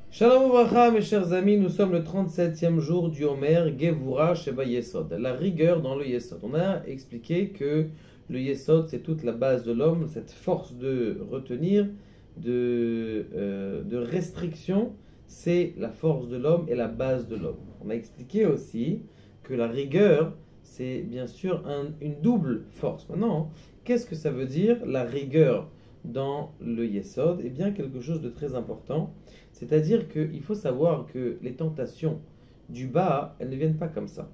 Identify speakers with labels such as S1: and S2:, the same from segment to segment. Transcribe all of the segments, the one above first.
S1: Shalom Uvracha, mes chers amis, nous sommes le 37e jour du Homer, Gevura Sheba Yesod, la rigueur dans le Yesod. On a expliqué que le Yesod, c'est toute la base de l'homme, cette force de retenir, de restriction, c'est la force de l'homme et la base de l'homme. On a expliqué aussi que la rigueur, c'est bien sûr une double force. Maintenant, qu'est-ce que ça veut dire la rigueur dans le Yesod? Eh bien, quelque chose de très important. C'est-à-dire qu'il faut savoir que les tentations du bas, elles ne viennent pas comme ça.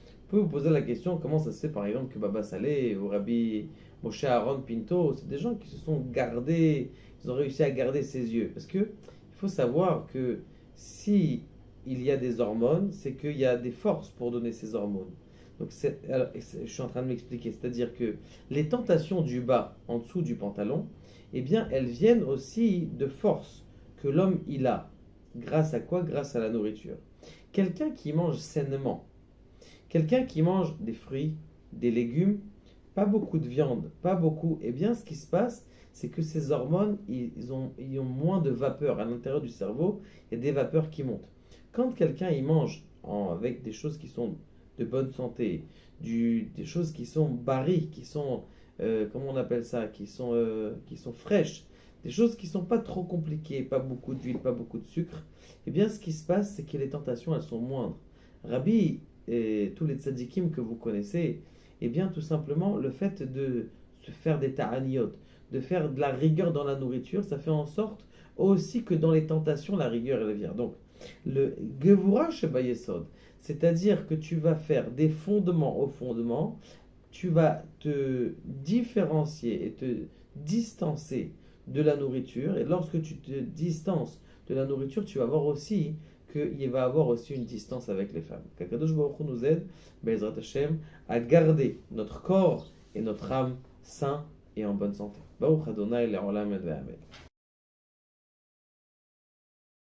S1: Vous pouvez vous poser la question, comment ça se fait par exemple que Baba Saleh ou Rabbi Moshe Aaron Pinto, c'est des gens qui se sont gardés, ils ont réussi à garder ses yeux. Parce que il faut savoir que si il y a des hormones, c'est qu'il y a des forces pour donner ces hormones. Donc je suis en train de m'expliquer, c'est-à-dire que les tentations du bas, en dessous du pantalon, eh bien elles viennent aussi de forces que l'homme il a. Grâce à quoi? Grâce à la nourriture. Quelqu'un qui mange sainement, quelqu'un qui mange des fruits, des légumes, pas beaucoup de viande, pas beaucoup, eh bien ce qui se passe, c'est que ces hormones, ils ont moins de vapeur à l'intérieur du cerveau, il y a des vapeurs qui montent. Quand quelqu'un il mange avec des choses qui sont de bonne santé, des choses qui sont barri, qui sont, comment on appelle ça, qui sont fraîches, des choses qui ne sont pas trop compliquées, pas beaucoup d'huile, pas beaucoup de sucre, eh bien ce qui se passe, c'est que les tentations, elles sont moindres. Rabbi et tous les tzadikim que vous connaissez, eh bien tout simplement, le fait de se faire des ta'aniyot, de faire de la rigueur dans la nourriture, ça fait en sorte aussi que dans les tentations, la rigueur, elle vient. Donc, le Gevura Sheba Yesod, c'est-à-dire que tu vas faire des fondements au fondement, tu vas te différencier et te distancer de la nourriture. Et lorsque tu te distances de la nourriture, tu vas voir aussi qu'il va y avoir aussi une distance avec les femmes. Qu'Akadosh Baruch Hu nous aide, Be'ezrat Hashem, à garder notre corps et notre âme sains et en bonne santé. Baruch Adonai le'olam et amen.